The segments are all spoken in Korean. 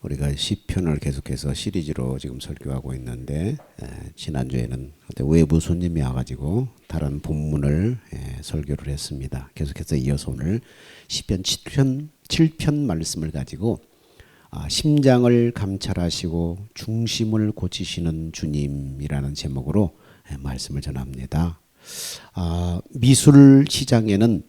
우리가 시편을 계속해서 시리즈로 지금 설교하고 있는데 지난주에는 외부 손님이 와가지고 다른 본문을 설교를 했습니다. 계속해서 이어서 오늘 시편 7편 말씀을 가지고 심장을 감찰하시고 중심을 고치시는 주님이라는 제목으로 말씀을 전합니다. 미술 시장에는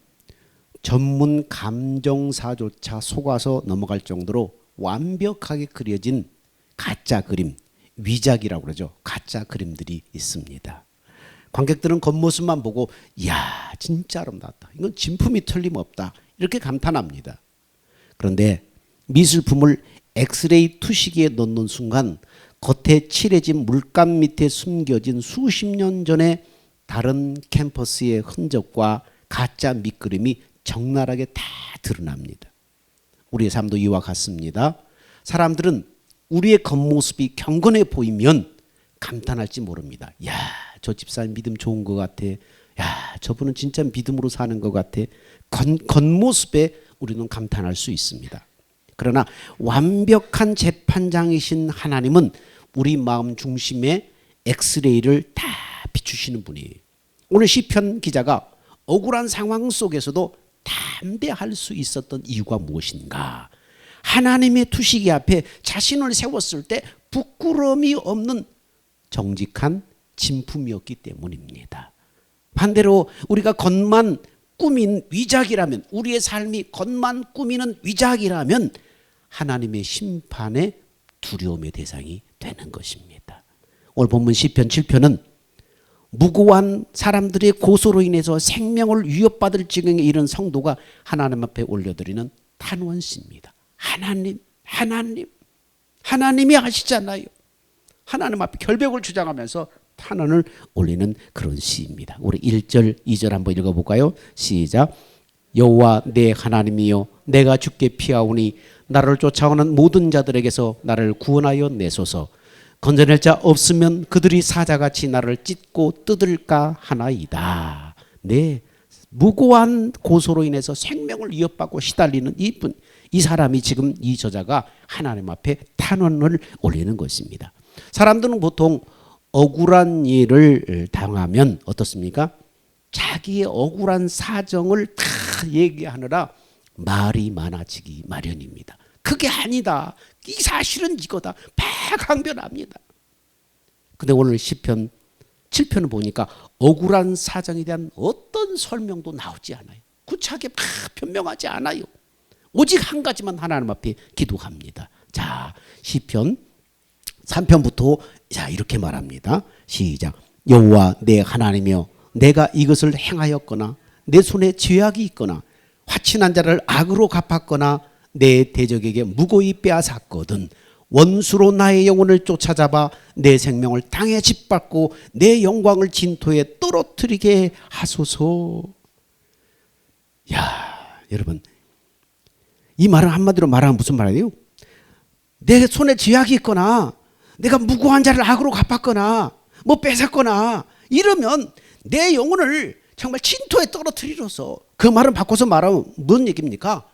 전문 감정사조차 속아서 넘어갈 정도로 완벽하게 그려진 가짜 그림, 위작이라고 그러죠. 가짜 그림들이 있습니다. 관객들은 겉모습만 보고 이야 진짜 아름답다. 이건 진품이 틀림없다. 이렇게 감탄합니다. 그런데 미술품을 엑스레이 투시기에 넣는 순간 겉에 칠해진 물감 밑에 숨겨진 수십 년 전의 다른 캠퍼스의 흔적과 가짜 밑그림이 적나라하게 다 드러납니다. 우리의 삶도 이와 같습니다. 사람들은 우리의 겉모습이 경건해 보이면 감탄할지 모릅니다. 야, 저 집사님 믿음 좋은 것 같아. 야, 저분은 진짜 믿음으로 사는 것 같아. 겉모습에 우리는 감탄할 수 있습니다. 그러나 완벽한 재판장이신 하나님은 우리 마음 중심에 엑스레이를 다 비추시는 분이에요. 오늘 시편 기자가 억울한 상황 속에서도 담대할 수 있었던 이유가 무엇인가? 하나님의 투시기 앞에 자신을 세웠을 때 부끄러움이 없는 정직한 진품이었기 때문입니다. 반대로 우리가 겉만 꾸민 위작이라면, 우리의 삶이 겉만 꾸미는 위작이라면 하나님의 심판의 두려움의 대상이 되는 것입니다. 오늘 본문 시편 7편은 무고한 사람들의 고소로 인해서 생명을 위협받을 지경에 이른 성도가 하나님 앞에 올려드리는 탄원시입니다. 하나님이 하시잖아요. 하나님 앞에 결백을 주장하면서 탄원을 올리는 그런 시입니다. 우리 1절, 2절 한번 읽어볼까요? 시작. 여호와 내 하나님이여, 내가 주께 피하오니 나를 쫓아오는 모든 자들에게서 나를 구원하여 내소서. 건져낼 자 없으면 그들이 사자같이 나를 찢고 뜯을까 하나이다. 네, 무고한 고소로 인해서 생명을 위협받고 시달리는 이분, 이 사람이 지금 이 저자가 하나님 앞에 탄원을 올리는 것입니다. 사람들은 보통 억울한 일을 당하면 어떻습니까? 자기의 억울한 사정을 다 얘기하느라 말이 많아지기 마련입니다. 그게 아니다. 이 사실은 이거다. 강변합니다. 근데 오늘 시편 7편을 보니까 억울한 사정에 대한 어떤 설명도 나오지 않아요. 구차하게 변명하지 않아요. 오직 한 가지만 하나님 앞에 기도합니다. 자, 시편 3편부터 자 이렇게 말합니다. 시작. 여호와 내 하나님이여, 내가 이것을 행하였거나 내 손에 죄악이 있거나 화친한 자를 악으로 갚았거나 내 대적에게 무고히 빼앗았거든 원수로 나의 영혼을 쫓아잡아 내 생명을 땅에 짓밟고 내 영광을 진토에 떨어뜨리게 하소서. 야, 여러분, 이 말은 한마디로 말하면 무슨 말이에요? 내 손에 죄악이 있거나 내가 무고한 자를 악으로 갚았거나 뭐 뺏었거나 이러면 내 영혼을 정말 진토에 떨어뜨리로서, 그 말은 바꿔서 말하면 뭔 얘기입니까?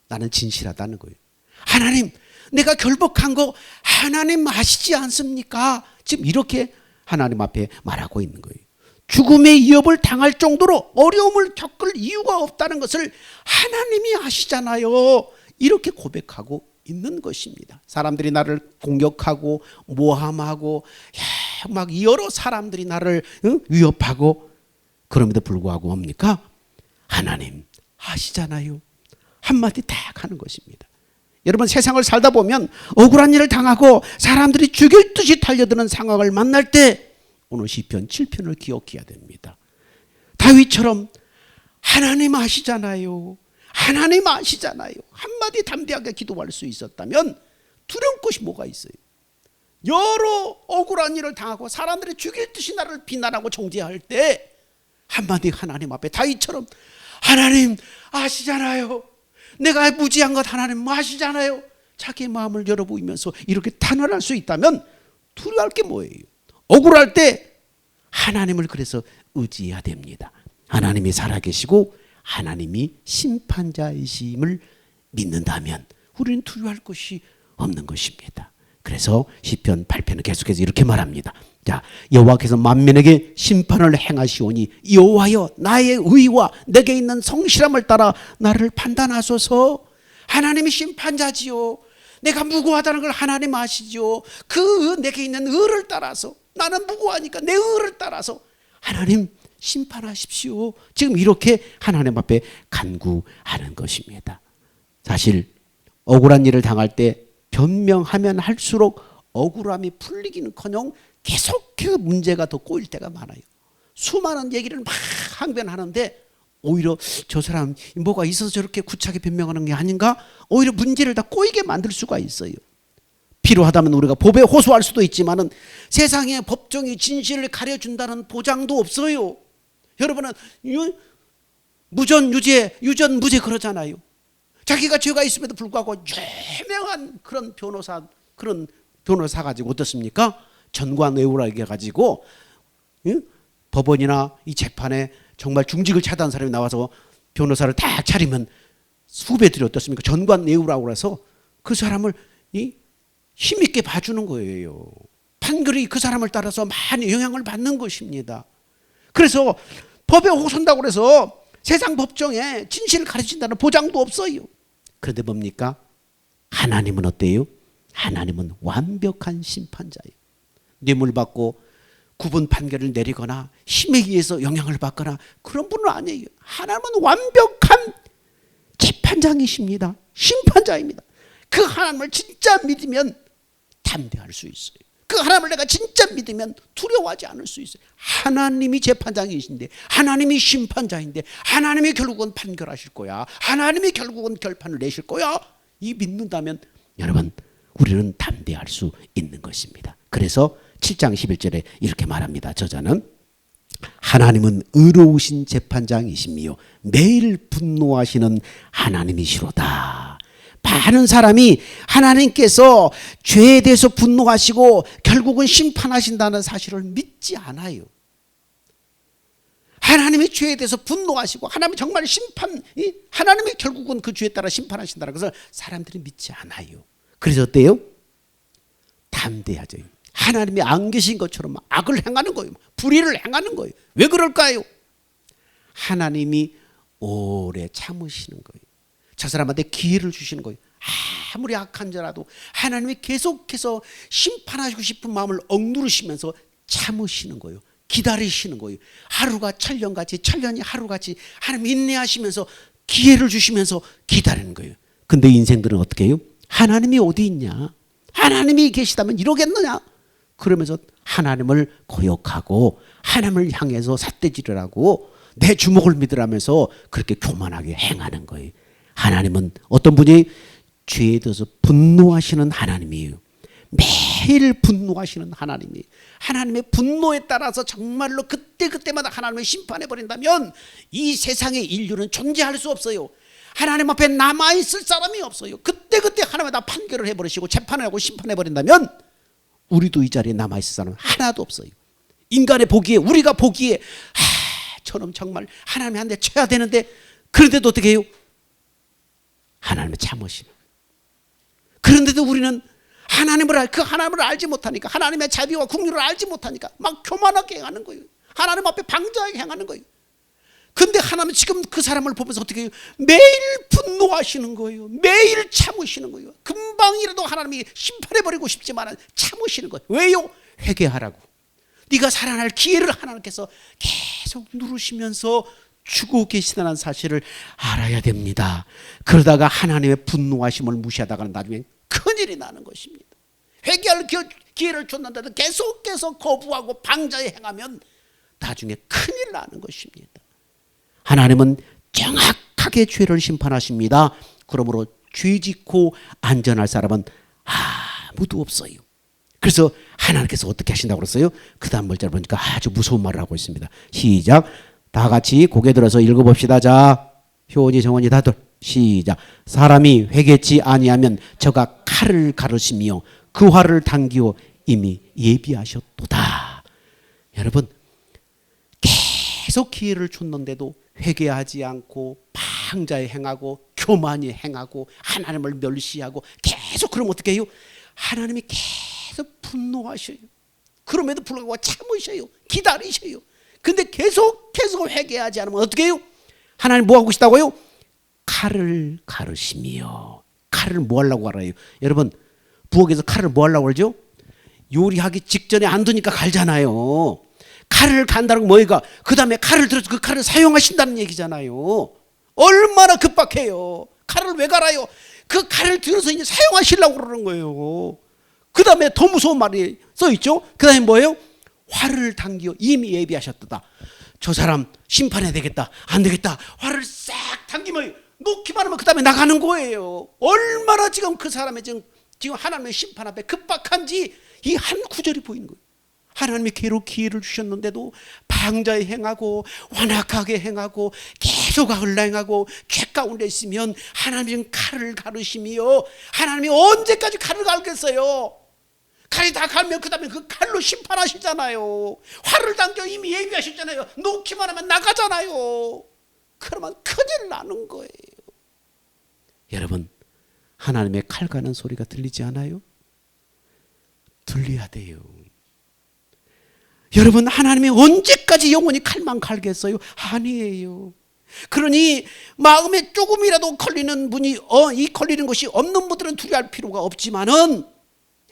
나는 진실하다는 거예요. 하나님, 내가 결박한 거 하나님 아시지 않습니까? 지금 이렇게 하나님 앞에 말하고 있는 거예요. 죽음의 위협을 당할 정도로 어려움을 겪을 이유가 없다는 것을 하나님이 아시잖아요. 이렇게 고백하고 있는 것입니다. 사람들이 나를 공격하고 모함하고 막 여러 사람들이 나를 위협하고, 그럼에도 불구하고 뭡니까? 하나님 아시잖아요. 한마디 딱 하는 것입니다. 여러분, 세상을 살다 보면 억울한 일을 당하고 사람들이 죽일 듯이 달려드는 상황을 만날 때 오늘 시편 7편을 기억해야 됩니다. 다윗처럼 하나님 아시잖아요. 하나님 아시잖아요. 한마디 담대하게 기도할 수 있었다면 두려울 것이 뭐가 있어요? 여러 억울한 일을 당하고 사람들이 죽일 듯이 나를 비난하고 정죄할 때 한마디 하나님 앞에 다윗처럼 하나님 아시잖아요. 내가 무지한 것 하나님 아시잖아요. 자기의 마음을 열어보이면서 이렇게 탄원할 수 있다면 두려워할 게 뭐예요? 억울할 때 하나님을 그래서 의지해야 됩니다. 하나님이 살아계시고 하나님이 심판자이심을 믿는다면 우리는 두려워할 것이 없는 것입니다. 그래서 시편 8편은 계속해서 이렇게 말합니다. 자, 여호와께서 만민에게 심판을 행하시오니 여호와여 나의 의와 내게 있는 성실함을 따라 나를 판단하소서. 하나님이 심판자지요. 내가 무고하다는 걸 하나님 아시죠. 그 내게 있는 의를 따라서, 나는 무고하니까 내 의를 따라서 하나님 심판하십시오. 지금 이렇게 하나님 앞에 간구하는 것입니다. 사실 억울한 일을 당할 때 변명하면 할수록 억울함이 풀리기는커녕 계속해서 문제가 더 꼬일 때가 많아요. 수많은 얘기를 막 항변하는데 오히려 저 사람 뭐가 있어서 저렇게 구차하게 변명하는 게 아닌가? 오히려 문제를 다 꼬이게 만들 수가 있어요. 필요하다면 우리가 법에 호소할 수도 있지만은 세상에 법정이 진실을 가려준다는 보장도 없어요. 여러분은 무전 유죄, 유전 무죄 그러잖아요. 자기가 죄가 있음에도 불구하고 유명한 그런 변호사 가지고 어떻습니까? 전관예우라고 해가지고 법원이나 이 재판에 정말 중직을 차다한 사람이 나와서 변호사를 딱 차리면 후배들이 어떻습니까? 전관예우라고 해서 그 사람을 힘있게 봐주는 거예요. 판결이 그 사람을 따라서 많이 영향을 받는 것입니다. 그래서 법에 호소한다고 해서 세상 법정에 진실을 가르친다는 보장도 없어요. 그런데 뭡니까? 하나님은 어때요? 하나님은 완벽한 심판자예요. 뇌물받고 구분 판결을 내리거나 힘에 의해서 영향을 받거나 그런 분은 아니에요. 하나님은 완벽한 재판장이십니다. 심판자입니다. 그 하나님을 진짜 믿으면 담대할 수 있어요. 그 하나님을 내가 진짜 믿으면 두려워하지 않을 수 있어요. 하나님이 재판장이신데, 하나님이 심판자인데, 하나님이 결국은 판결하실 거야. 하나님이 결국은 결판을 내실 거야. 이 믿는다면 여러분 우리는 담대할 수 있는 것입니다. 그래서 7장 11절에 이렇게 말합니다. 저자는 하나님은 의로우신 재판장이시며 매일 분노하시는 하나님이시로다. 많은 사람이 하나님께서 죄에 대해서 분노하시고 결국은 심판하신다는 사실을 믿지 않아요. 하나님이 죄에 대해서 분노하시고 하나님이 정말 하나님이 결국은 그 죄에 따라 심판하신다는 것을 사람들이 믿지 않아요. 그래서 어때요? 담대하죠. 하나님이 안 계신 것처럼 악을 행하는 거예요. 불의를 행하는 거예요. 왜 그럴까요? 하나님이 오래 참으시는 거예요. 저 사람한테 기회를 주시는 거예요. 아무리 악한 자라도 하나님이 계속해서 심판하시고 싶은 마음을 억누르시면서 참으시는 거예요. 기다리시는 거예요. 하루가 천년같이, 천년이 하루같이 하나님 인내하시면서 기회를 주시면서 기다리는 거예요. 근데 인생들은 어떻게 해요? 하나님이 어디 있냐? 하나님이 계시다면 이러겠느냐? 그러면서 하나님을 거역하고 하나님을 향해서 삿대질을 하고 내 주먹을 믿으라면서 그렇게 교만하게 행하는 거예요. 하나님은 어떤 분이 죄에 대해서 분노하시는 하나님이에요. 매일 분노하시는 하나님이에요. 하나님의 분노에 따라서 정말로 그때그때마다 하나님을 심판해버린다면 이 세상의 인류는 존재할 수 없어요. 하나님 앞에 남아있을 사람이 없어요. 그때그때 하나님이 다 판결을 해버리시고 재판을 하고 심판해버린다면 우리도 이 자리에 남아있을 사람은 하나도 없어요. 인간의 보기에, 우리가 보기에 저놈 정말 하나님이 한 대 쳐야 되는데 그런데도 어떻게 해요? 하나님을 참으시는. 그런데도 우리는 그 하나님을 알지 못하니까, 하나님의 자비와 긍휼을 알지 못하니까 막 교만하게 행하는 거예요. 하나님 앞에 방자하게 행하는 거예요. 근데 하나님은 지금 그 사람을 보면서 어떻게 해요? 매일 분노하시는 거예요. 매일 참으시는 거예요. 금방이라도 하나님이 심판해버리고 싶지만 참으시는 거예요. 왜요? 회개하라고. 네가 살아날 기회를 하나님께서 계속 누르시면서 주고 계시다는 사실을 알아야 됩니다. 그러다가 하나님의 분노하심을 무시하다가 나중에 큰일이 나는 것입니다. 회개할 기회를 줬는데도 계속해서 거부하고 방자에 행하면 나중에 큰일 나는 것입니다. 하나님은 정확하게 죄를 심판하십니다. 그러므로 죄 짓고 안전할 사람은 아무도 없어요. 그래서 하나님께서 어떻게 하신다고 그랬어요? 그 다음 절을 보니까 아주 무서운 말을 하고 있습니다. 시작. 다 같이 고개 들어서 읽어봅시다. 자, 효원이 정원이 다들 시작. 사람이 회개치 아니하면 저가 칼을 가르시며 그 화를 당기어 이미 예비하셨도다. 여러분, 계속 기회를 줬는데도 회개하지 않고 방자에 행하고 교만히 행하고 하나님을 멸시하고 계속 그러면 어떻게 해요? 하나님이 계속 분노하셔요. 그럼에도 불구하고 참으셔요. 기다리셔요. 근데 계속 회개하지 않으면 어떻게 해요? 하나님 뭐 하고 계시다고요? 칼을 가르시며. 칼을 뭐 하려고 알아요? 여러분, 부엌에서 칼을 뭐 하려고 그러죠? 요리하기 직전에 안 두니까 갈잖아요. 칼을 간다는 건 뭐예요? 그 다음에 칼을 들어서 그 칼을 사용하신다는 얘기잖아요. 얼마나 급박해요. 칼을 왜 갈아요? 그 칼을 들어서 이제 사용하시려고 그러는 거예요. 그 다음에 더 무서운 말이 써있죠. 그 다음에 뭐예요? 화를 당기어 이미 예비하셨다. 저 사람 심판해야 되겠다. 안 되겠다. 화를 싹 당기면 놓기만 하면 그 다음에 나가는 거예요. 얼마나 지금 그 사람의 지금 하나님의 심판 앞에 급박한지 이 한 구절이 보이는 거예요. 하나님이 괴로 기회를 주셨는데도 방자에 행하고 완악하게 행하고 계속 악을 행하고 죄 가운데 있으면 하나님은 칼을 가르시며. 하나님이 언제까지 칼을 갈겠어요? 칼이 다 갈면 그 다음에 그 칼로 심판하시잖아요. 화를 당겨 이미 예비하셨잖아요. 놓기만 하면 나가잖아요. 그러면 큰일 나는 거예요. 여러분, 하나님의 칼 가는 소리가 들리지 않아요? 들려야 돼요. 여러분, 하나님이 언제까지 영원히 칼만 갈겠어요? 아니에요. 그러니 마음에 조금이라도 걸리는 분이 이 걸리는 것이 없는 분들은 두려워할 필요가 없지만은,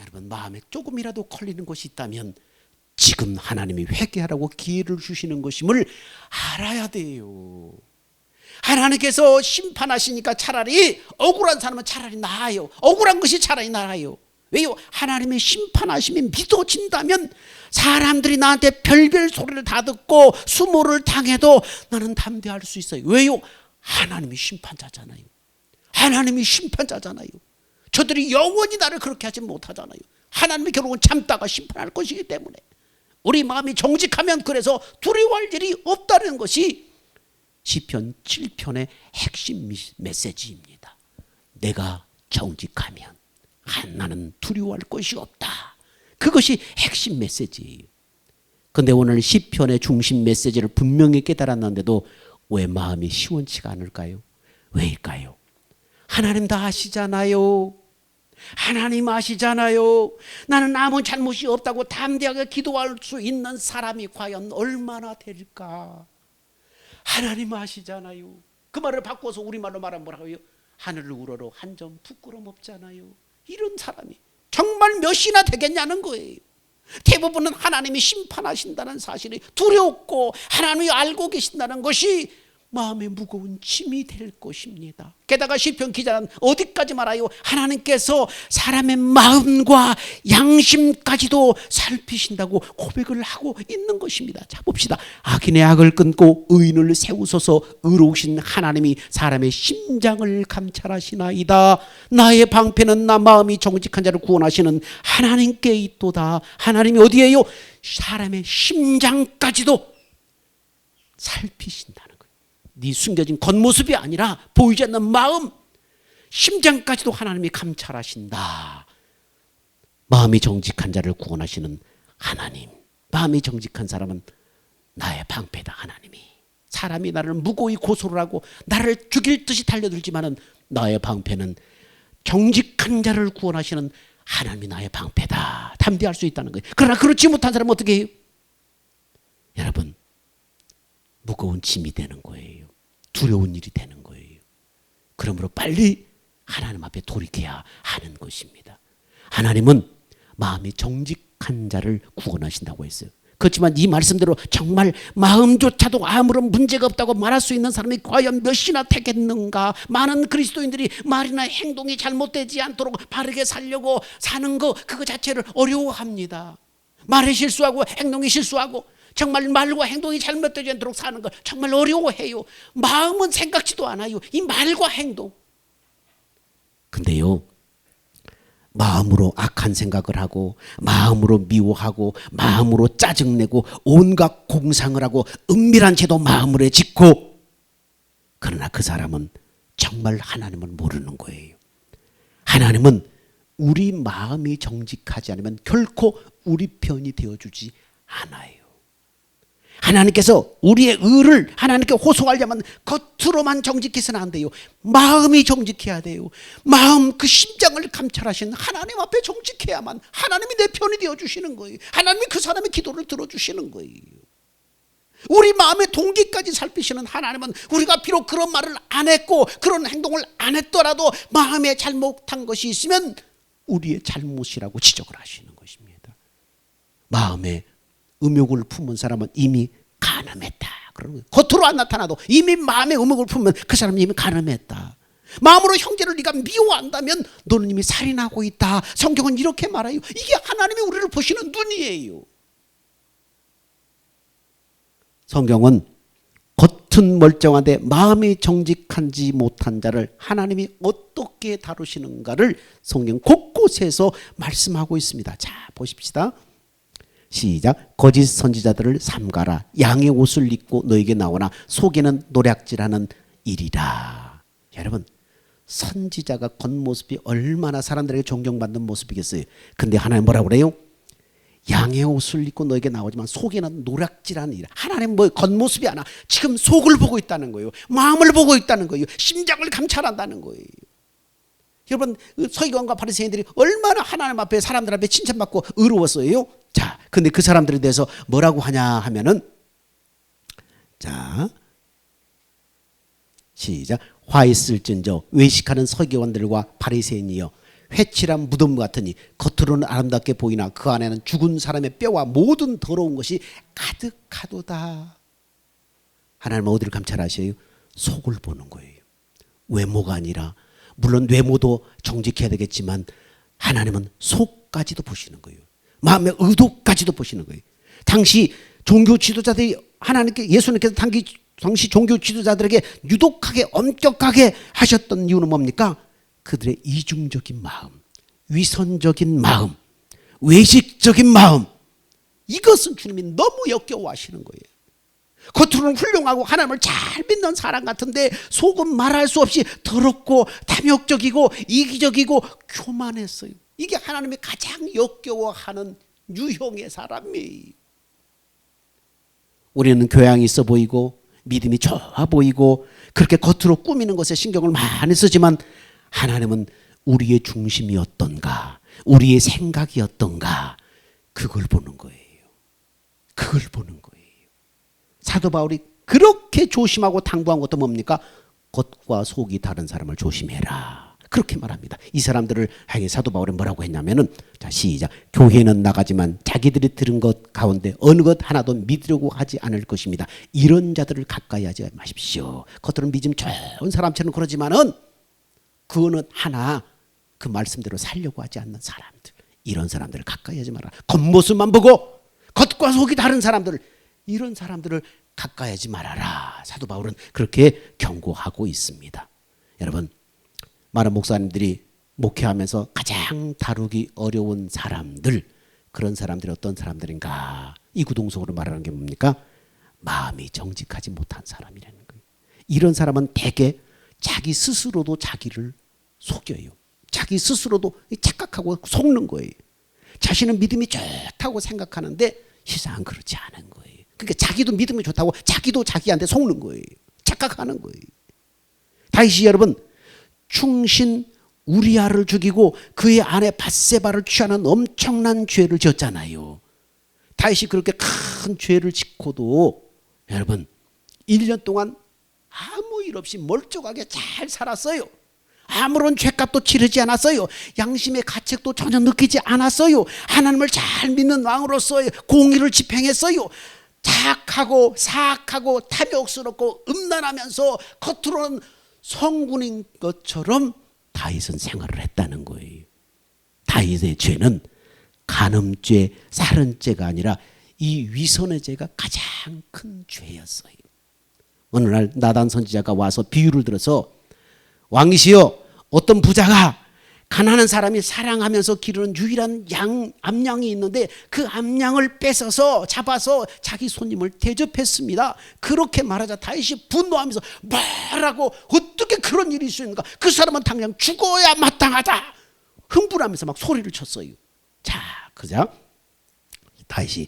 여러분, 마음에 조금이라도 걸리는 것이 있다면 지금 하나님이 회개하라고 기회를 주시는 것임을 알아야 돼요. 하나님께서 심판하시니까 차라리 억울한 사람은 차라리 나아요. 억울한 것이 차라리 나아요. 왜요? 하나님의 심판하심이 믿어진다면 사람들이 나한테 별별 소리를 다 듣고 수모를 당해도 나는 담대할 수 있어요. 왜요? 하나님이 심판자잖아요. 하나님이 심판자잖아요. 저들이 영원히 나를 그렇게 하지 못하잖아요. 하나님이 결국은 참다가 심판할 것이기 때문에 우리 마음이 정직하면 그래서 두려워할 일이 없다는 것이 시편 7편의 핵심 메시지입니다. 내가 정직하면 나는 두려워할 것이 없다. 그것이 핵심 메시지예요. 그런데 오늘 시편의 중심 메시지를 분명히 깨달았는데도 왜 마음이 시원치가 않을까요? 왜일까요? 하나님 다 아시잖아요. 하나님 아시잖아요. 나는 아무 잘못이 없다고 담대하게 기도할 수 있는 사람이 과연 얼마나 될까? 하나님 아시잖아요. 그 말을 바꿔서 우리말로 말하면 뭐라고요? 하늘을 우러러 한 점 부끄럼 없잖아요. 이런 사람이 정말 몇이나 되겠냐는 거예요. 대부분은 하나님이 심판하신다는 사실이 두렵고 하나님이 알고 계신다는 것이 마음에 무거운 짐이 될 것입니다. 게다가 시편 기자는 어디까지 말아요? 하나님께서 사람의 마음과 양심까지도 살피신다고 고백을 하고 있는 것입니다. 자, 봅시다. 악인의 악을 끊고 의인을 세우소서. 의로우신 하나님이 사람의 심장을 감찰하시나이다. 나의 방패는 나 마음이 정직한 자를 구원하시는 하나님께 있도다. 하나님이 어디에요? 사람의 심장까지도 살피신다는 거예요. 네 숨겨진 겉모습이 아니라 보이지 않는 마음, 심장까지도 하나님이 감찰하신다. 마음이 정직한 자를 구원하시는 하나님. 마음이 정직한 사람은 나의 방패다. 하나님이. 사람이 나를 무고히 고소를 하고 나를 죽일 듯이 달려들지만은 나의 방패는 정직한 자를 구원하시는 하나님이 나의 방패다. 담대할 수 있다는 거예요. 그러나 그렇지 못한 사람은 어떻게 해요? 여러분, 무거운 짐이 되는 거예요. 두려운 일이 되는 거예요. 그러므로 빨리 하나님 앞에 돌이켜야 하는 것입니다. 하나님은 마음이 정직한 자를 구원하신다고 했어요. 그렇지만 이 말씀대로 정말 마음조차도 아무런 문제가 없다고 말할 수 있는 사람이 과연 몇이나 되겠는가? 많은 그리스도인들이 말이나 행동이 잘못되지 않도록 바르게 살려고 사는 거, 그거 자체를 어려워합니다. 말이 실수하고 행동이 실수하고 정말 말과 행동이 잘못되지 않도록 사는 걸 정말 어려워해요. 마음은 생각지도 않아요. 이 말과 행동. 근데요, 마음으로 악한 생각을 하고 마음으로 미워하고 마음으로 짜증내고 온갖 공상을 하고 은밀한 죄도 마음으로 짓고, 그러나 그 사람은 정말 하나님을 모르는 거예요. 하나님은 우리 마음이 정직하지 않으면 결코 우리 편이 되어주지 않아요. 하나님께서 우리의 의를 하나님께 호소하려면 겉으로만 정직해서는 안 돼요. 마음이 정직해야 돼요. 마음 그 심장을 감찰하신 하나님 앞에 정직해야만 하나님이 내 편이 되어주시는 거예요. 하나님이 그 사람의 기도를 들어주시는 거예요. 우리 마음의 동기까지 살피시는 하나님은 우리가 비록 그런 말을 안 했고 그런 행동을 안 했더라도 마음에 잘못한 것이 있으면 우리의 잘못이라고 지적을 하시는 것입니다. 마음에 음욕을 품은 사람은 이미 간음했다. 그러는 거예요. 겉으로 안 나타나도 이미 마음에 음욕을 품으면 그 사람은 이미 간음했다. 마음으로 형제를 네가 미워한다면 너는 이미 살인하고 있다. 성경은 이렇게 말해요. 이게 하나님이 우리를 보시는 눈이에요. 성경은 겉은 멀쩡한데 마음이 정직한지 못한 자를 하나님이 어떻게 다루시는가를 성경 곳곳에서 말씀하고 있습니다. 자, 보십시다. 시작. 거짓 선지자들을 삼가라. 양의 옷을 입고 너에게 나오나 속에는 노략질하는 일이라. 여러분, 선지자가 겉모습이 얼마나 사람들에게 존경받는 모습이겠어요. 근데 하나님 뭐라고 그래요? 양의 옷을 입고 너에게 나오지만 속에는 노략질하는 일. 하나님 뭐 겉모습이 아니라 지금 속을 보고 있다는 거예요. 마음을 보고 있다는 거예요. 심장을 감찰한다는 거예요. 여러분, 서기관과 바리새인들이 얼마나 하나님 앞에 사람들 앞에 칭찬받고 의로웠어요. 자, 근데 그 사람들에 대해서 뭐라고 하냐 하면은, 자, 시작. 화 있을진저 외식하는 서기관들과 바리새인이여 회칠한 무덤 같으니 겉으로는 아름답게 보이나 그 안에는 죽은 사람의 뼈와 모든 더러운 것이 가득하도다. 하나님은 어디를 감찰하셔요? 속을 보는 거예요. 외모가 아니라, 물론 외모도 정직해야 되겠지만 하나님은 속까지도 보시는 거예요. 마음의 의도까지도 보시는 거예요. 당시 종교 지도자들이 하나님께, 예수님께서 당시 종교 지도자들에게 유독하게 엄격하게 하셨던 이유는 뭡니까? 그들의 이중적인 마음, 위선적인 마음, 외식적인 마음, 이것은 주님이 너무 역겨워하시는 거예요. 겉으로는 훌륭하고 하나님을 잘 믿는 사람 같은데 속은 말할 수 없이 더럽고 탐욕적이고 이기적이고 교만했어요. 이게 하나님이 가장 역겨워하는 유형의 사람이에요. 우리는 교양이 있어 보이고 믿음이 좋아 보이고 그렇게 겉으로 꾸미는 것에 신경을 많이 쓰지만 하나님은 우리의 중심이 어떤가, 우리의 생각이 어떤가, 그걸 보는 거예요. 그걸 보는 거예요. 사도 바울이 그렇게 조심하고 당부한 것도 뭡니까? 겉과 속이 다른 사람을 조심해라. 그렇게 말합니다. 이 사람들을 향해 사도 바울은 뭐라고 했냐면은, 자, 시작. 교회는 나가지만 자기들이 들은 것 가운데 어느 것 하나도 믿으려고 하지 않을 것입니다. 이런 자들을 가까이 하지 마십시오. 겉으로는 믿음 좋은 사람처럼 그러지만은 그거는 하나 그 말씀대로 살려고 하지 않는 사람들, 이런 사람들을 가까이 하지 마라. 겉모습만 보고 겉과 속이 다른 사람들, 이런 사람들을 가까이 하지 말아라. 사도 바울은 그렇게 경고하고 있습니다. 여러분, 많은 목사님들이 목회하면서 가장 다루기 어려운 사람들, 그런 사람들이 어떤 사람들인가? 이구동성으로 말하는 게 뭡니까? 마음이 정직하지 못한 사람이라는 거예요. 이런 사람은 대개 자기 스스로도 자기를 속여요. 자기 스스로도 착각하고 속는 거예요. 자신은 믿음이 좋다고 생각하는데 실상 그렇지 않은 거예요. 그러니까 자기도 믿음이 좋다고 자기도 자기한테 속는 거예요. 착각하는 거예요. 다윗이 여러분, 충신 우리아를 죽이고 그의 아내 밧세바를 취하는 엄청난 죄를 지었잖아요. 다윗이 그렇게 큰 죄를 짓고도 여러분 1년 동안 아무 일 없이 멀쩡하게 잘 살았어요. 아무런 죄값도 치르지 않았어요. 양심의 가책도 전혀 느끼지 않았어요. 하나님을 잘 믿는 왕으로서 공의를 집행했어요. 착하고 사악하고 탐욕스럽고 음란하면서 겉으로는 성군인 것처럼 다윗은 생활을 했다는 거예요. 다윗의 죄는 간음죄, 살인죄가 아니라 이 위선의 죄가 가장 큰 죄였어요. 어느 날 나단 선지자가 와서 비유를 들어서, 왕이시여, 어떤 부자가 가난한 사람이 사랑하면서 기르는 유일한 암양이 있는데 그 암양을 뺏어서 잡아서 자기 손님을 대접했습니다. 그렇게 말하자 다윗이 분노하면서, 뭐라고, 어떻게 그런 일이 있었는가? 그 사람은 당장 죽어야 마땅하다. 흥분하면서 막 소리를 쳤어요. 자, 그자 다윗이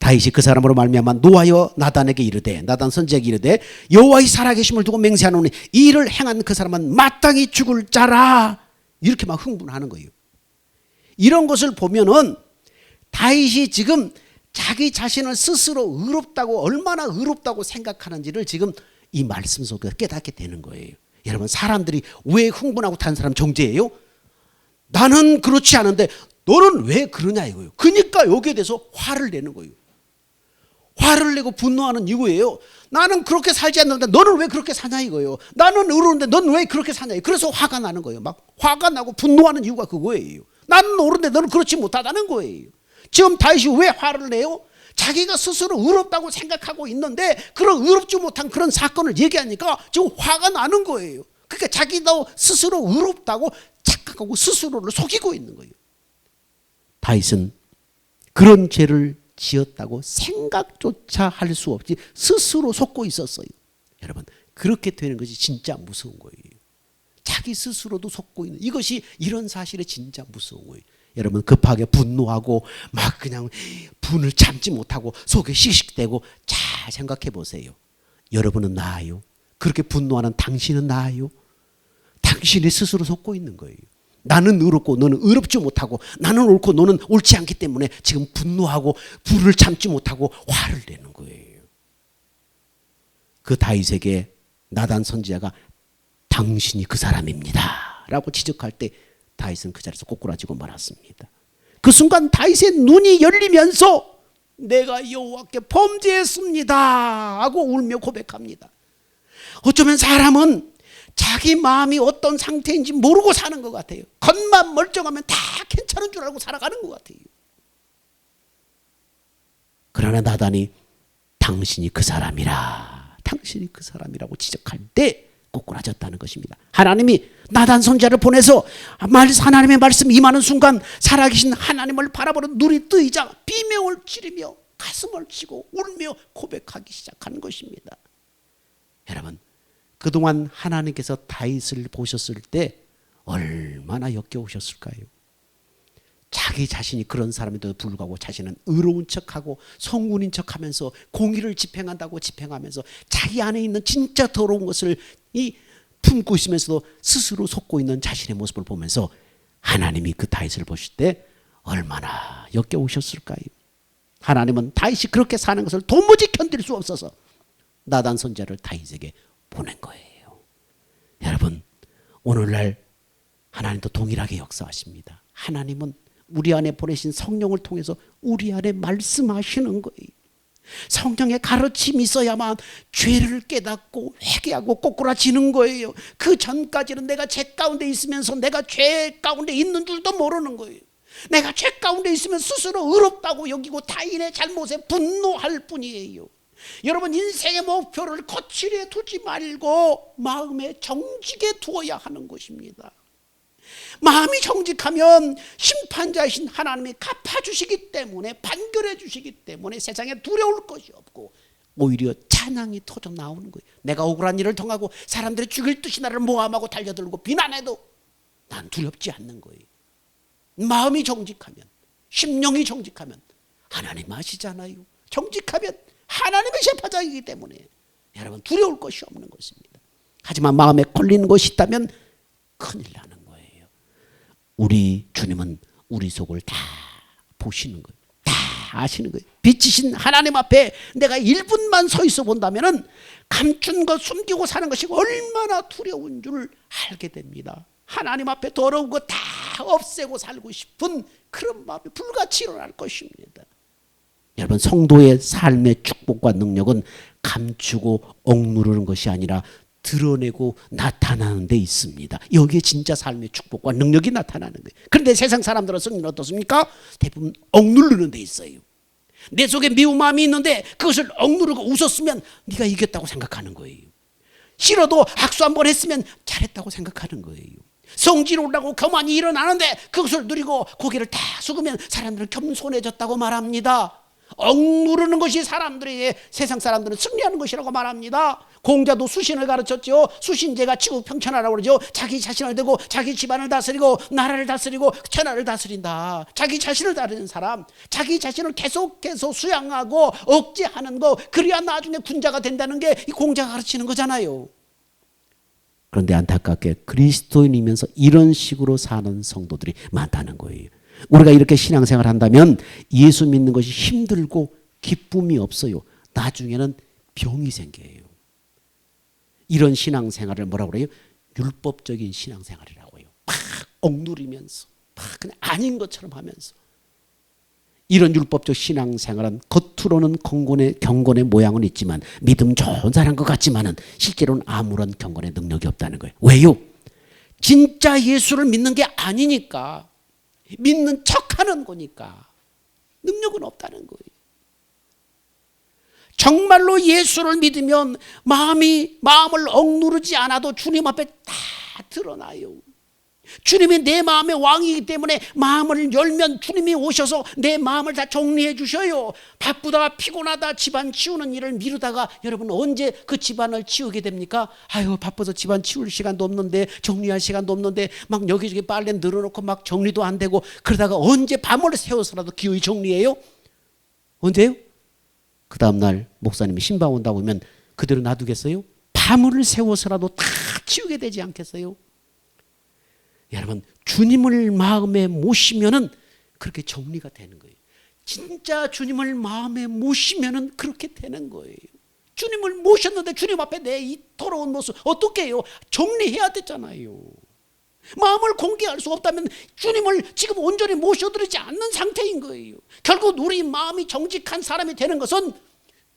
다윗이 그 사람으로 말미암아 노하여 나단에게 이르되, 나단 선지자에게 이르되, 여호와의 살아계심을 두고 맹세하노니 이 일을 행한 그 사람은 마땅히 죽을 자라. 이렇게 막 흥분하는 거예요. 이런 것을 보면은 다윗이 지금 자기 자신을 스스로 의롭다고, 얼마나 의롭다고 생각하는지를 지금 이 말씀 속에서 깨닫게 되는 거예요. 여러분, 사람들이 왜 흥분하고 타는 사람 정죄예요? 나는 그렇지 않은데 너는 왜 그러냐 이거예요. 그러니까 여기에 대해서 화를 내는 거예요. 화를 내고 분노하는 이유예요. 나는 그렇게 살지 않는데 너는 왜 그렇게 사냐 이거예요. 나는 의로운데 너는 왜 그렇게 사냐. 그래서 화가 나는 거예요. 막 화가 나고 분노하는 이유가 그거예요. 나는 옳은데 너는 그렇지 못하다는 거예요. 지금 다윗이 왜 화를 내요? 자기가 스스로 의롭다고 생각하고 있는데 그런 의롭지 못한 그런 사건을 얘기하니까 지금 화가 나는 거예요. 그러니까 자기도 스스로 의롭다고 착각하고 스스로를 속이고 있는 거예요. 다윗은 그런 죄를 지었다고 생각조차 할 수 없이 스스로 속고 있었어요. 여러분, 그렇게 되는 것이 진짜 무서운 거예요. 자기 스스로도 속고 있는, 이것이, 이런 사실이 진짜 무서운 거예요. 여러분, 급하게 분노하고 막 그냥 분을 참지 못하고 속에 씩씩대고, 잘 생각해 보세요. 여러분은 나아요? 그렇게 분노하는 당신은 나아요? 당신이 스스로 속고 있는 거예요. 나는 의롭고 너는 의롭지 못하고, 나는 옳고 너는 옳지 않기 때문에 지금 분노하고 불을 참지 못하고 화를 내는 거예요. 그 다윗에게 나단 선지자가 당신이 그 사람입니다 라고 지적할 때 다윗은 그 자리에서 꼬꾸라지고 말았습니다. 그 순간 다윗의 눈이 열리면서 내가 여호와께 범죄했습니다 하고 울며 고백합니다. 어쩌면 사람은 자기 마음이 어떤 상태인지 모르고 사는 것 같아요. 겉만 멀쩡하면 다 괜찮은 줄 알고 살아가는 것 같아요. 그러나 나단이 당신이 그 사람이라, 당신이 그 사람이라고 지적할 때 꼬꾸라졌다는 것입니다. 하나님이 나단 선지자를 보내서 하나님의 말씀이 임하는 순간 살아계신 하나님을 바라보는 눈이 뜨이자 비명을 지르며 가슴을 치고 울며 고백하기 시작하는 것입니다. 여러분, 그동안 하나님께서 다윗을 보셨을 때 얼마나 역겨우셨을까요? 자기 자신이 그런 사람에도 불구하고 자신은 의로운 척하고 성군인 척하면서 공의를 집행한다고 집행하면서 자기 안에 있는 진짜 더러운 것을 품고 있으면서도 스스로 속고 있는 자신의 모습을 보면서 하나님이 그 다윗을 보실 때 얼마나 역겨우셨을까요? 하나님은 다윗이 그렇게 사는 것을 도무지 견딜 수 없어서 나단 선지자를 다윗에게 보낸 거예요. 여러분, 오늘날 하나님도 동일하게 역사하십니다. 하나님은 우리 안에 보내신 성령을 통해서 우리 안에 말씀하시는 거예요. 성령의 가르침이 있어야만 죄를 깨닫고 회개하고 꼬꾸라지는 거예요. 그 전까지는 내가 죄 가운데 있으면서 내가 죄 가운데 있는 줄도 모르는 거예요. 내가 죄 가운데 있으면 스스로 의롭다고 여기고 타인의 잘못에 분노할 뿐이에요. 여러분, 인생의 목표를 거칠에 두지 말고 마음에 정직에 두어야 하는 것입니다. 마음이 정직하면 심판자이신 하나님이 갚아주시기 때문에, 판결해 주시기 때문에 세상에 두려울 것이 없고 오히려 찬양이 터져 나오는 거예요. 내가 억울한 일을 통하고 사람들이 죽일 듯이 나를 모함하고 달려들고 비난해도 난 두렵지 않는 거예요. 마음이 정직하면, 심령이 정직하면 하나님 아시잖아요. 정직하면 하나님의 재판장이기 때문에 여러분 두려울 것이 없는 것입니다. 하지만 마음에 걸리는 것이 있다면 큰일 나는 거예요. 우리 주님은 우리 속을 다 보시는 거예요. 다 아시는 거예요. 빛이신 하나님 앞에 내가 1분만 서 있어 본다면 감춘 것, 숨기고 사는 것이 얼마나 두려운 줄 알게 됩니다. 하나님 앞에 더러운 거 다 없애고 살고 싶은 그런 마음이 불같이 일어날 것입니다. 여러분, 성도의 삶의 축복과 능력은 감추고 억누르는 것이 아니라 드러내고 나타나는 데 있습니다. 여기에 진짜 삶의 축복과 능력이 나타나는 거예요. 그런데 세상 사람들은 성리는 어떻습니까? 대부분 억누르는 데 있어요. 내 속에 미운 마음이 있는데 그것을 억누르고 웃었으면 네가 이겼다고 생각하는 거예요. 싫어도 악수 한번 했으면 잘했다고 생각하는 거예요. 성질 올라고 교만이 일어나는데 그것을 누리고 고개를 다 숙으면 사람들은 겸손해졌다고 말합니다. 억누르는 것이 사람들에게 세상 사람들은 승리하는 것이라고 말합니다. 공자도 수신을 가르쳤죠. 수신제가 치국평천하라고 그러죠. 자기 자신을 대고 자기 집안을 다스리고 나라를 다스리고 천하를 다스린다. 자기 자신을 다루는 사람, 자기 자신을 계속해서 수양하고 억제하는 거, 그래야 나중에 군자가 된다는 게 이 공자가 가르치는 거잖아요. 그런데 안타깝게 그리스도인이면서 이런 식으로 사는 성도들이 많다는 거예요. 우리가 이렇게 신앙생활을 한다면 예수 믿는 것이 힘들고 기쁨이 없어요. 나중에는 병이 생겨요. 이런 신앙생활을 뭐라고 그래요? 율법적인 신앙생활이라고 해요. 막 억누르면서 막 그냥 아닌 것처럼 하면서. 이런 율법적 신앙생활은 겉으로는 경건의 모양은 있지만 믿음 좋은 사람 것 같지만은 실제로는 아무런 경건의 능력이 없다는 거예요. 왜요? 진짜 예수를 믿는 게 아니니까, 믿는 척하는 거니까 능력은 없다는 거예요. 정말로 예수를 믿으면 마음을 억누르지 않아도 주님 앞에 다 드러나요. 주님이 내 마음의 왕이기 때문에 마음을 열면 주님이 오셔서 내 마음을 다 정리해 주셔요. 바쁘다 피곤하다 집안 치우는 일을 미루다가 여러분 언제 그 집안을 치우게 됩니까? 아유 바빠서 집안 치울 시간도 없는데, 정리할 시간도 없는데, 막 여기저기 빨래 늘어놓고 막 정리도 안 되고, 그러다가 언제 밤을 새워서라도 기어이 정리해요? 언제요? 그 다음날 목사님이 신방 온다고 하면 그대로 놔두겠어요? 밤을 새워서라도 다 치우게 되지 않겠어요? 여러분, 주님을 마음에 모시면은 그렇게 정리가 되는 거예요. 진짜 주님을 마음에 모시면은 그렇게 되는 거예요. 주님을 모셨는데 주님 앞에 내 이 더러운 모습 어떻게 해요? 정리해야 되잖아요. 마음을 공개할 수 없다면 주님을 지금 온전히 모셔드리지 않는 상태인 거예요. 결국 우리 마음이 정직한 사람이 되는 것은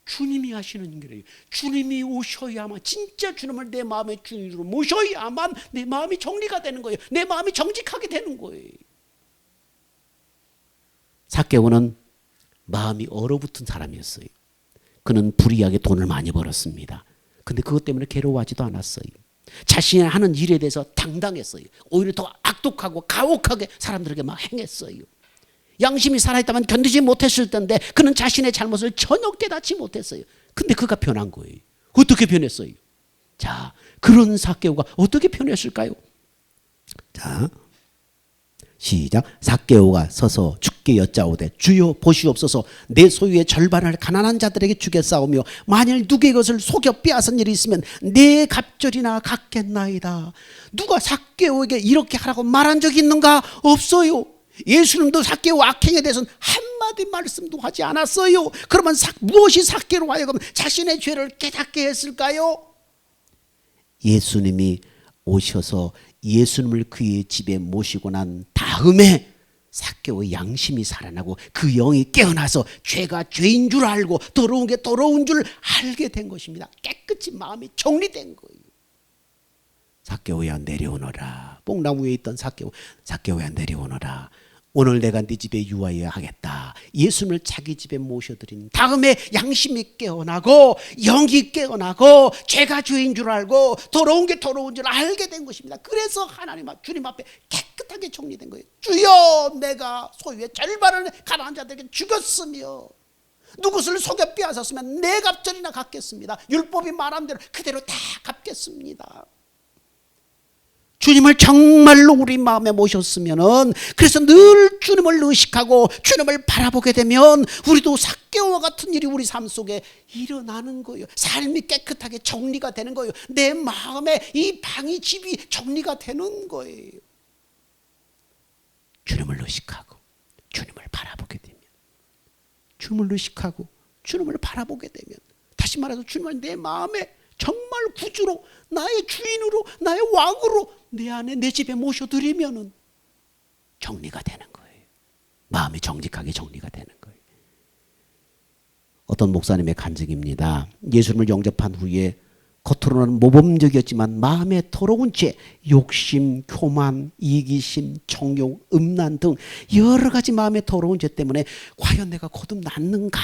주님이 하시는 일이에요. 주님이 오셔야만, 진짜 주님을 내 마음의 주인으로 모셔야만 내 마음이 정리가 되는 거예요. 내 마음이 정직하게 되는 거예요. 삭개오는 마음이 얼어붙은 사람이었어요. 그는 불이하게 돈을 많이 벌었습니다. 근데 그것 때문에 괴로워하지도 않았어요. 자신이 하는 일에 대해서 당당했어요. 오히려 더 악독하고 가혹하게 사람들에게 막 행했어요. 양심이 살아있다면 견디지 못했을 텐데 그는 자신의 잘못을 전혀 깨닫지 못했어요. 근데 그가 변한 거예요. 어떻게 변했어요? 자, 그런 삭개오가 어떻게 변했을까요? 자, 시작. 삭개오가 서서 주께 여짜오되 주여 보시옵소서, 내 소유의 절반을 가난한 자들에게 주겠사오며 만일 누구의 것을 속여 빼앗은 일이 있으면 내 갑절이나 갚겠나이다. 누가 삭개오에게 이렇게 하라고 말한 적이 있는가? 없어요. 예수님도 삭개오 악행에 대해서는 한마디 말씀도 하지 않았어요. 그러면 무엇이 삭개오로 하여금 자신의 죄를 깨닫게 했을까요? 예수님이 오셔서 예수님을 그의 집에 모시고 난 다음에 삭개오의 양심이 살아나고 그 영이 깨어나서 죄가 죄인 줄 알고 더러운 게 더러운 줄 알게 된 것입니다. 깨끗이 마음이 정리된 거예요. 삭개오야 내려오너라. 뽕나무 위에 있던 삭개오야 내려오너라. 오늘 내가 네 집에 유하여 하겠다. 예수님을 자기 집에 모셔드린 다음에 양심이 깨어나고 영이 깨어나고 죄가 죄인 줄 알고 더러운 게 더러운 줄 알게 된 것입니다. 그래서 하나님 주님 앞에 깨끗하게 정리된 거예요. 주여, 내가 소유의 절반을 가난한 자들에게 죽였으며 누구를 속여 빼앗았으면 내 갑절이나 갚겠습니다. 율법이 말한 대로 그대로 다 갚겠습니다. 주님을 정말로 우리 마음에 모셨으면은, 그래서 늘 주님을 의식하고 주님을 바라보게 되면 우리도 삭개오와 같은 일이 우리 삶 속에 일어나는 거예요. 삶이 깨끗하게 정리가 되는 거예요. 내 마음에 이 방이 집이 정리가 되는 거예요. 주님을 의식하고 주님을 바라보게 되면, 주님을 의식하고 주님을 바라보게 되면, 다시 말해서 주님을 내 마음에 정말 구주로, 나의 주인으로, 나의 왕으로 내 안에 내 집에 모셔드리면은 정리가 되는 거예요. 마음이 정직하게 정리가 되는 거예요. 어떤 목사님의 간증입니다. 예수님을 영접한 후에 겉으로는 모범적이었지만 마음에 더러운 죄, 욕심, 교만, 이기심, 정욕, 음란 등 여러 가지 마음에 더러운 죄 때문에 과연 내가 거듭났는가,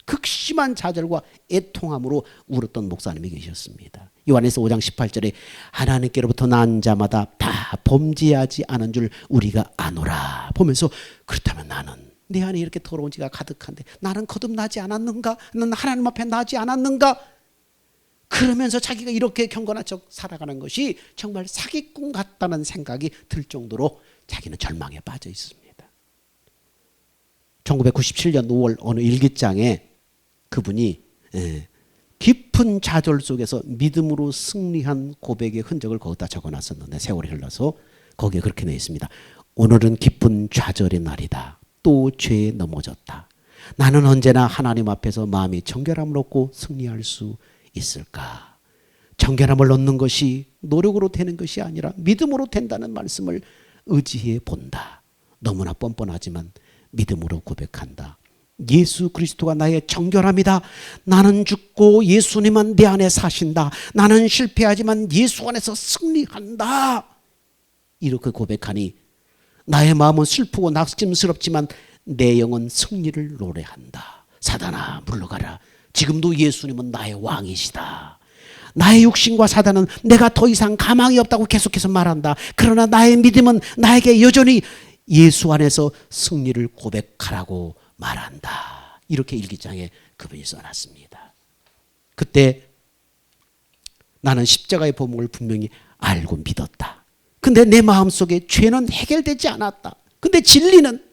극심한 좌절과 애통함으로 울었던 목사님이 계셨습니다. 요한에서 5장 18절에 하나님께로부터 난 자마다 다 범죄하지 않은 줄 우리가 아노라 보면서, 그렇다면 나는 내 안에 이렇게 더러운 지가 가득한데 나는 거듭나지 않았는가? 나는 하나님 앞에 나지 않았는가? 그러면서 자기가 이렇게 경건한 척 살아가는 것이 정말 사기꾼 같다는 생각이 들 정도로 자기는 절망에 빠져 있습니다. 1997년 5월 어느 일기장에 그분이 깊은 좌절 속에서 믿음으로 승리한 고백의 흔적을 거기다 적어놨었는데 세월이 흘러서 거기에 그렇게 되어 있습니다. 오늘은 기쁜 좌절의 날이다. 또 죄에 넘어졌다. 나는 언제나 하나님 앞에서 마음이 정결함을 얻고 승리할 수 있을까? 정결함을 얻는 것이 노력으로 되는 것이 아니라 믿음으로 된다는 말씀을 의지해 본다. 너무나 뻔뻔하지만 믿음으로 고백한다. 예수 그리스도가 나의 정결함이다. 나는 죽고 예수님은 내 안에 사신다. 나는 실패하지만 예수 안에서 승리한다. 이렇게 고백하니 나의 마음은 슬프고 낙심스럽지만 내 영은 승리를 노래한다. 사단아 물러가라. 지금도 예수님은 나의 왕이시다. 나의 육신과 사단은 내가 더 이상 가망이 없다고 계속해서 말한다. 그러나 나의 믿음은 나에게 여전히 예수 안에서 승리를 고백하라고 말한다. 이렇게 일기장에 그분이 써놨습니다. 그때 나는 십자가의 보목을 분명히 알고 믿었다. 근데 내 마음속에 죄는 해결되지 않았다. 근데 진리는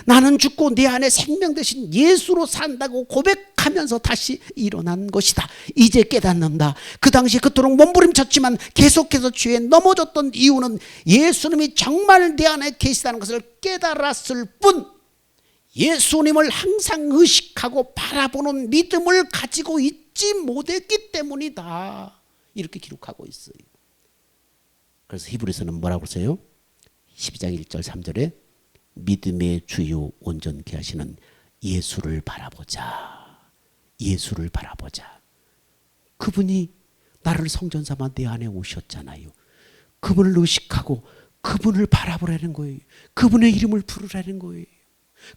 나는 죽고 내 안에 생명 대신 예수로 산다고 고백하면서 다시 일어난 것이다. 이제 깨닫는다. 그 당시 그토록 몸부림쳤지만 계속해서 죄에 넘어졌던 이유는 예수님이 정말 내 안에 계시다는 것을 깨달았을 뿐 예수님을 항상 의식하고 바라보는 믿음을 가지고 있지 못했기 때문이다. 이렇게 기록하고 있어요. 그래서 히브리서는 뭐라고 써요? 12장 1절 3절에 믿음의 주요 온전케 하시는 예수를 바라보자. 예수를 바라보자. 그분이 나를 성전 삼아 내 안에 오셨잖아요. 그분을 의식하고 그분을 바라보라는 거예요. 그분의 이름을 부르라는 거예요.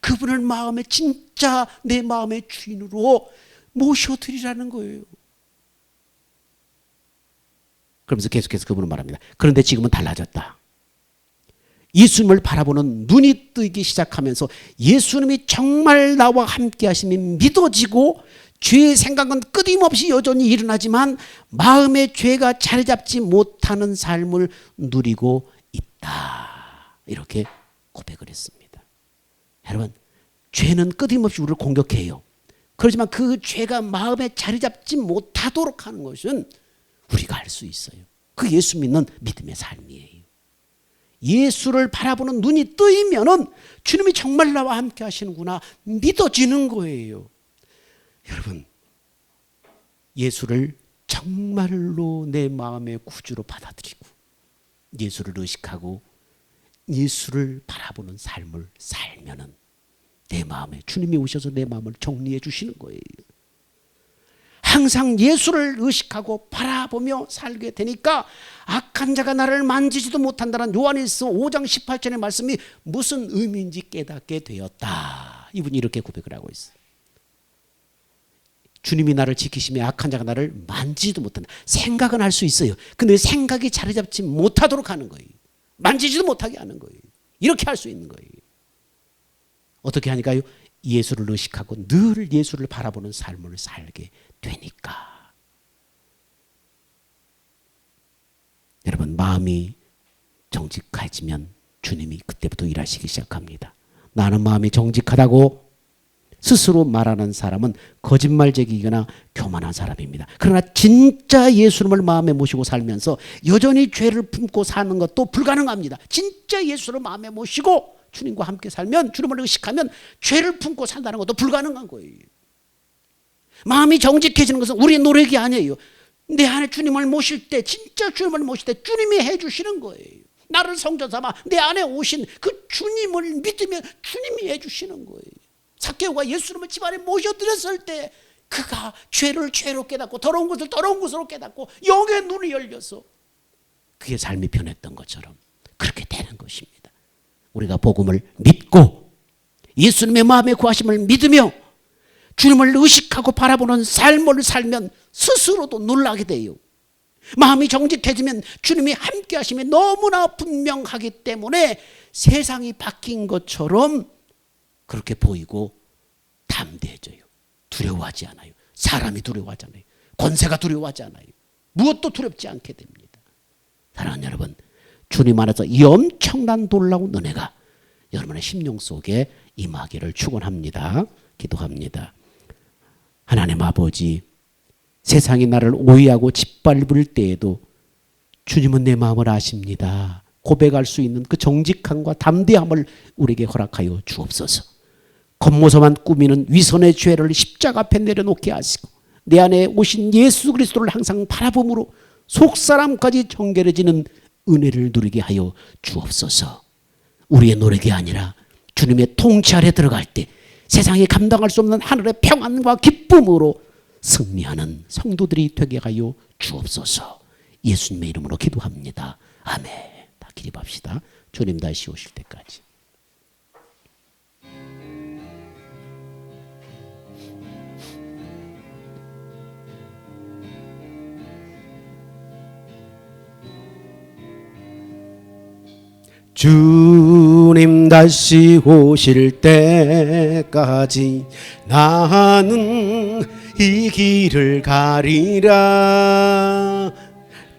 그분을 마음에 진짜 내 마음의 주인으로 모셔드리라는 거예요. 그러면서 계속해서 그분은 말합니다. 그런데 지금은 달라졌다. 예수님을 바라보는 눈이 뜨기 시작하면서 예수님이 정말 나와 함께 하심이 믿어지고 죄의 생각은 끊임없이 여전히 일어나지만 마음의 죄가 자리 잡지 못하는 삶을 누리고 있다. 이렇게 고백을 했습니다. 여러분, 죄는 끊임없이 우리를 공격해요. 그렇지만 그 죄가 마음에 자리 잡지 못하도록 하는 것은 우리가 알 수 있어요. 그 예수 믿는 믿음의 삶이에요. 예수를 바라보는 눈이 뜨이면은 주님이 정말 나와 함께 하시는구나 믿어지는 거예요. 여러분, 예수를 정말로 내 마음의 구주로 받아들이고 예수를 의식하고 예수를 바라보는 삶을 살면은 내 마음에 주님이 오셔서 내 마음을 정리해 주시는 거예요. 항상 예수를 의식하고 바라보며 살게 되니까 악한 자가 나를 만지지도 못한다는 요한일서 5장 18절의 말씀이 무슨 의미인지 깨닫게 되었다. 이분이 이렇게 고백을 하고 있어요. 주님이 나를 지키시며 악한 자가 나를 만지지도 못한다. 생각은 할 수 있어요. 근데 생각이 자리 잡지 못하도록 하는 거예요. 만지지도 못하게 하는 거예요. 이렇게 할 수 있는 거예요. 어떻게 하니까요? 예수를 의식하고 늘 예수를 바라보는 삶을 살게 되니까. 여러분, 마음이 정직해지면 주님이 그때부터 일하시기 시작합니다. 나는 마음이 정직하다고 스스로 말하는 사람은 거짓말쟁이거나 교만한 사람입니다. 그러나 진짜 예수님을 마음에 모시고 살면서 여전히 죄를 품고 사는 것도 불가능합니다. 진짜 예수를 마음에 모시고 주님과 함께 살면, 주님을 의식하면 죄를 품고 산다는 것도 불가능한 거예요. 마음이 정직해지는 것은 우리의 노력이 아니에요. 내 안에 주님을 모실 때, 진짜 주님을 모실 때 주님이 해주시는 거예요. 나를 성전 삼아 내 안에 오신 그 주님을 믿으면 주님이 해주시는 거예요. 삭개오가 예수님을 집안에 모셔드렸을 때 그가 죄를 죄로 깨닫고 더러운 것을 더러운 것으로 깨닫고 영의 눈이 열려서 그의 삶이 변했던 것처럼 그렇게 되는 것입니다. 우리가 복음을 믿고 예수님의 마음의 구하심을 믿으며 주님을 의식하고 바라보는 삶을 살면 스스로도 놀라게 돼요. 마음이 정직해지면 주님이 함께 하심이 너무나 분명하기 때문에 세상이 바뀐 것처럼 그렇게 보이고 담대해져요. 두려워하지 않아요. 사람이 두려워하지 않아요. 권세가 두려워하지 않아요. 무엇도 두렵지 않게 됩니다. 사랑하는 여러분, 주님 안에서 이 엄청난 놀라운 은혜가 여러분의 심령 속에 임하기를 축원합니다. 기도합니다. 하나님 아버지, 세상이 나를 오해하고 짓밟을 때에도 주님은 내 마음을 아십니다. 고백할 수 있는 그 정직함과 담대함을 우리에게 허락하여 주옵소서. 겉모습만 꾸미는 위선의 죄를 십자가 앞에 내려놓게 하시고 내 안에 오신 예수 그리스도를 항상 바라봄으로 속사람까지 정결해지는 은혜를 누리게 하여 주옵소서. 우리의 노력이 아니라 주님의 통치 아래 들어갈 때 세상에 감당할 수 없는 하늘의 평안과 기쁨으로 승리하는 성도들이 되게 하여 주옵소서. 예수님의 이름으로 기도합니다. 아멘. 다 기립합시다. 주님 다시 오실 때까지. 주님 다시 오실 때까지 나는 이 길을 가리라.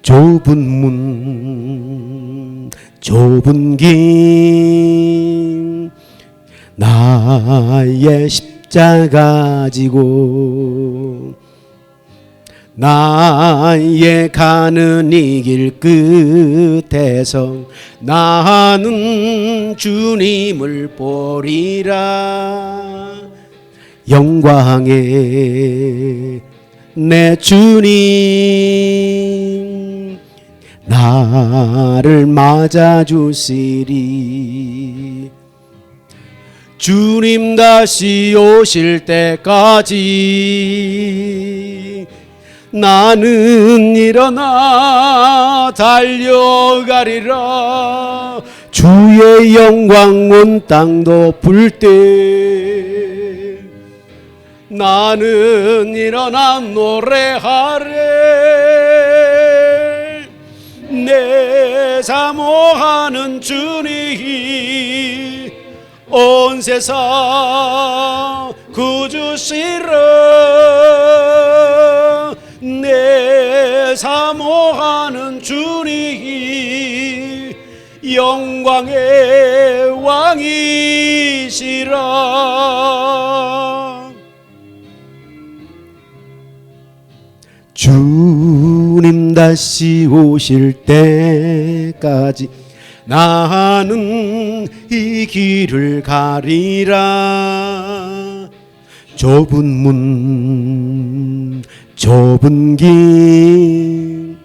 좁은 문 좁은 길 나의 십자가 지고 나의 가는 이 길 끝에서 나는 주님을 보리라. 영광의 내 주님 나를 맞아주시리. 주님 다시 오실 때까지 나는 일어나 달려가리라. 주의 영광 온 땅 덮을 때 나는 일어나 노래하래. 내 사모하는 주님 온 세상 구주시라. 내 사모하는 주님 영광의 왕이시라. 주님 다시 오실 때까지 나는 이 길을 가리라. 좁은 문 좁은 길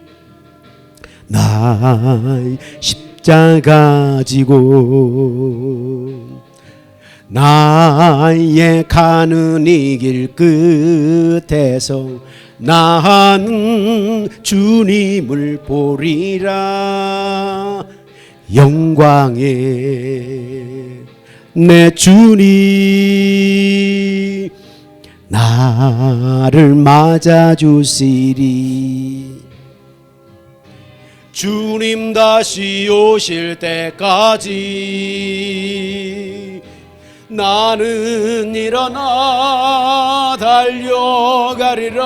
나의 십자가 지고 나의 가는 이 길 끝에서 나는 주님을 보리라. 영광의 내 주님 나를 맞아주시리. 주님 다시 오실 때까지 나는 일어나 달려가리라.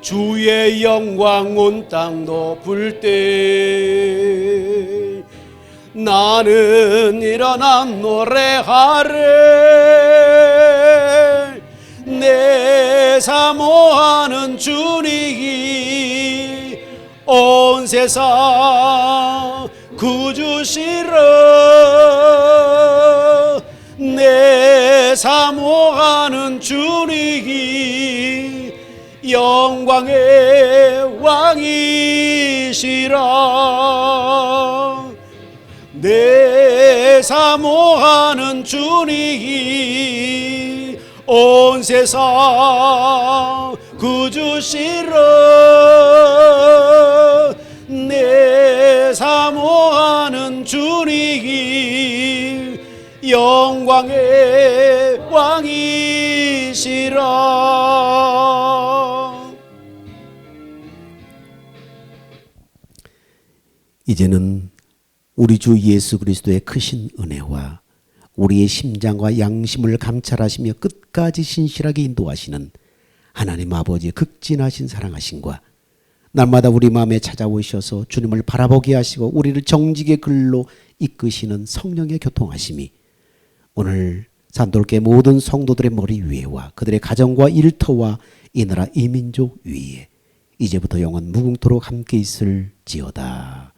주의 영광 온 땅 덮을 때 나는 일어나 노래하래. 내 사모하는 주님 온 세상 구주시라. 내 사모하는 주님 영광의 왕이시라. 내 사모하는 주님 온 세상 구주시라. 내 사모하는 주님 영광의 왕이시라. 이제는 우리 주 예수 그리스도의 크신 은혜와 우리의 심장과 양심을 감찰하시며 끝까지 신실하게 인도하시는 하나님 아버지의 극진하신 사랑하심과 날마다 우리 마음에 찾아오셔서 주님을 바라보게 하시고 우리를 정직의 글로 이끄시는 성령의 교통하심이 오늘 산돌교회 모든 성도들의 머리 위에와 그들의 가정과 일터와 이 나라 이 민족 위에 이제부터 영원 무궁토록 함께 있을지어다.